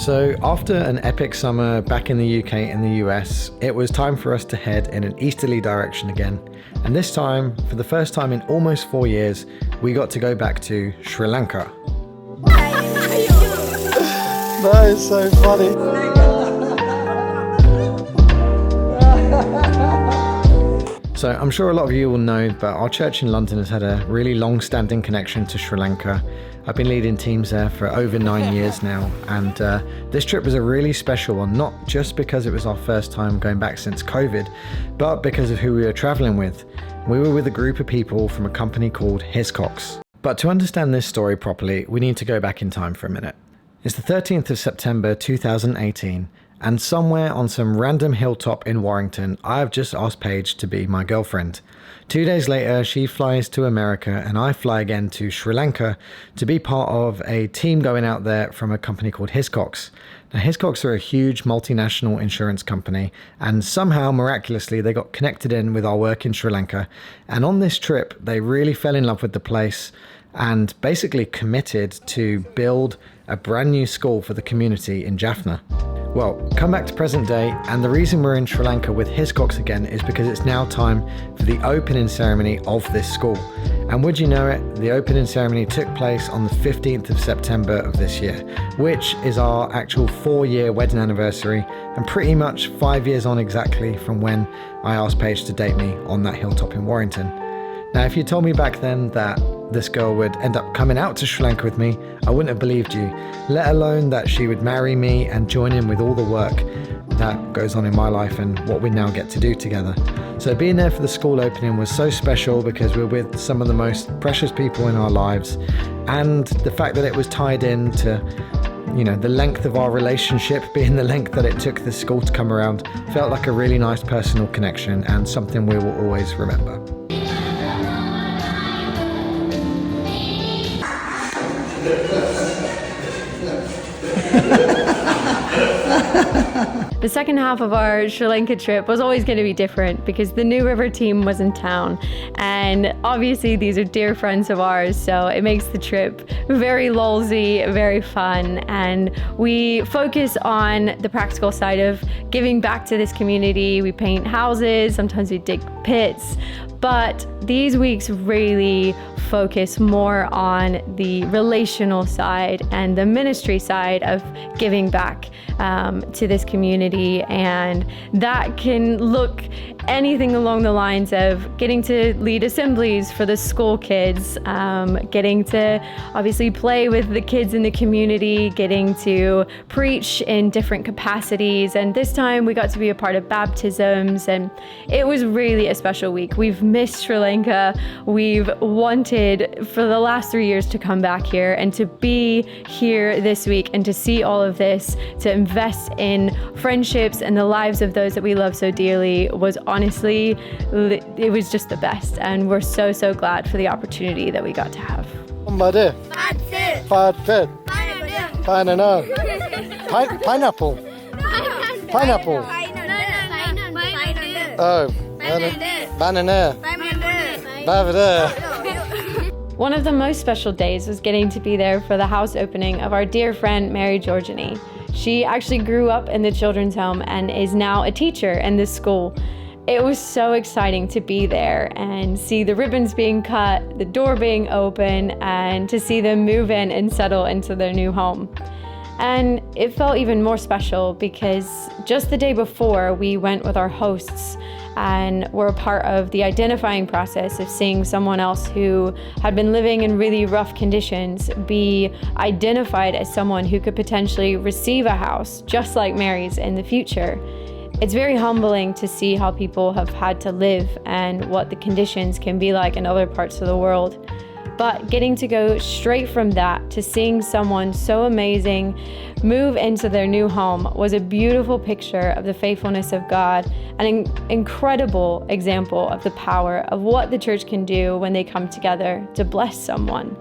So after an epic summer back in the UK and the US, it was time for us to head in an easterly direction again. And this time, for the first time in almost 4 years, we got to go back to Sri Lanka. That is so funny. So I'm sure a lot of you will know, but our church in London has had a really long-standing connection to Sri Lanka. I've been leading teams there for over 9 years now, and this trip was a really special one, not just because it was our first time going back since COVID, but because of who we were traveling with. We were with a group of people from a company called Hiscox. But to understand this story properly, we need to go back in time for a minute. It's the 13th of September 2018, and somewhere on some random hilltop in Warrington, I have just asked Paige to be my girlfriend. 2 days later, she flies to America and I fly again to Sri Lanka to be part of a team going out there from a company called Hiscox. Now, Hiscox are a huge multinational insurance company, and somehow, miraculously, they got connected in with our work in Sri Lanka. And on this trip, they really fell in love with the place and basically committed to build a brand new school for the community in Jaffna. Well, come back to present day, and the reason we're in Sri Lanka with Hiscox again is because it's now time for the opening ceremony of this school. And would you know it, the opening ceremony took place on the 15th of September of this year, which is our actual 4-year wedding anniversary, and pretty much 5 years on exactly from when I asked Paige to date me on that hilltop in Warrington. Now, if you told me back then that this girl would end up coming out to Sri Lanka with me, I wouldn't have believed you, let alone that she would marry me and join in with all the work that goes on in my life and what we now get to do together. So being there for the school opening was so special because we're with some of the most precious people in our lives, and the fact that it was tied in to, you know, the length of our relationship being the length that it took the school to come around felt like a really nice personal connection and something we will always remember. The second half of our Sri Lanka trip was always going to be different because the New River team was in town, and obviously these are dear friends of ours, so it makes the trip very lolsy, very fun, and we focus on the practical side of giving back to this community. We paint houses, sometimes we dig pits, but these weeks really focus more on the relational side and the ministry side of giving back to this community, and that can look anything along the lines of getting to lead assemblies for the school kids, getting to obviously play with the kids in the community, getting to preach in different capacities, and this time we got to be a part of baptisms, and it was really a special week. We've missed Sri Lanka. We've wanted for the last 3 years to come back here, and to be here this week and to see all of this, to invest in friendships and the lives of those that we love so dearly was honestly, it was just the best, and we're so glad for the opportunity that we got to have. Pineapple. Pineapple. Oh, banana. One of the most special days was getting to be there for the house opening of our dear friend Mary Georgiany. She actually grew up in the children's home and is now a teacher in this school. It was so exciting to be there and see the ribbons being cut, the door being open, and to see them move in and settle into their new home. And it felt even more special because just the day before, we went with our hosts and were a part of the identifying process of seeing someone else who had been living in really rough conditions be identified as someone who could potentially receive a house just like Mary's in the future. It's very humbling to see how people have had to live and what the conditions can be like in other parts of the world. But getting to go straight from that to seeing someone so amazing move into their new home was a beautiful picture of the faithfulness of God, an incredible example of the power of what the church can do when they come together to bless someone.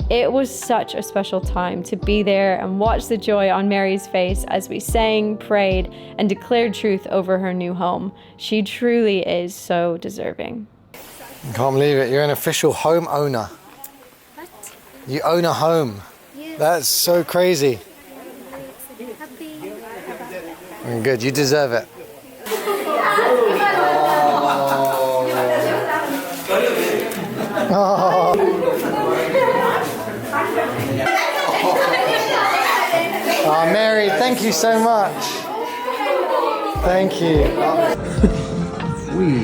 It was such a special time to be there and watch the joy on Mary's face as we sang, prayed, and declared truth over her new home. She truly is so deserving. I can't believe it. You're an official home owner. You own a home. Yes. That's so crazy. Good, you deserve it. Oh. Oh, Mary, thank you so much. Thank you.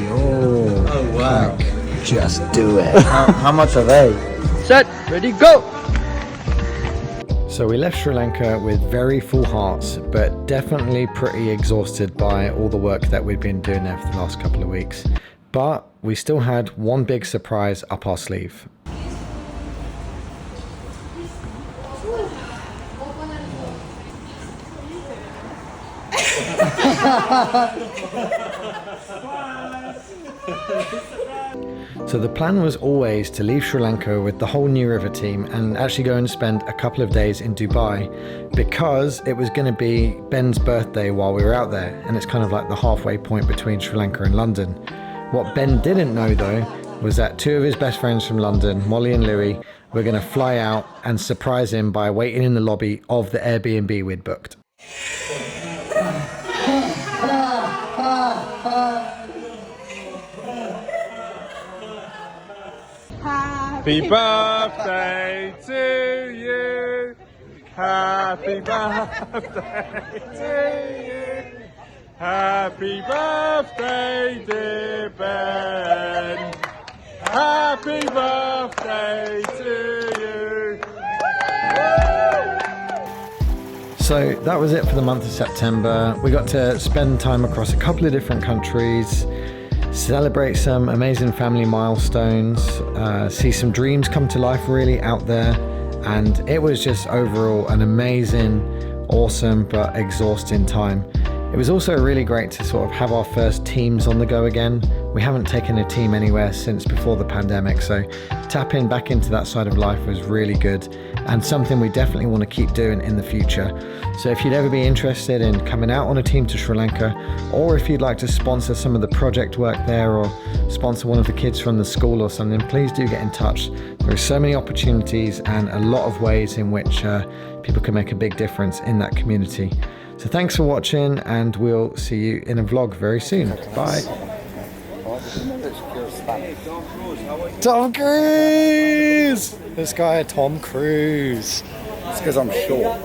Oh wow. Just do it. How much are they? Set, ready, go! So we left Sri Lanka with very full hearts, but definitely pretty exhausted by all the work that we'd been doing there for the last couple of weeks. But we still had one big surprise up our sleeve. So the plan was always to leave Sri Lanka with the whole New River team and actually go and spend a couple of days in Dubai, because it was going to be Ben's birthday while we were out there, and it's kind of like the halfway point between Sri Lanka and London. What Ben didn't know though was that two of his best friends from London, Molly and Louis, were going to fly out and surprise him by waiting in the lobby of the Airbnb we'd booked. Happy birthday to you. Happy birthday to you. Happy birthday, dear Ben. Happy birthday to you. So that was it for the month of September. We got to spend time across a couple of different countries, celebrate some amazing family milestones, see some dreams come to life really out there, and it was just overall an amazing, awesome but exhausting time. It was also really great to sort of have our first teams on the go again. We haven't taken a team anywhere since before the pandemic, so tapping back into that side of life was really good and something we definitely want to keep doing in the future. So if you'd ever be interested in coming out on a team to Sri Lanka, or if you'd like to sponsor some of the project work there or sponsor one of the kids from the school or something, please do get in touch. There are so many opportunities and a lot of ways in which people can make a big difference in that community. So thanks for watching, and we'll see you in a vlog very soon. Bye. Tom Cruise! This guy, Tom Cruise. It's because I'm short.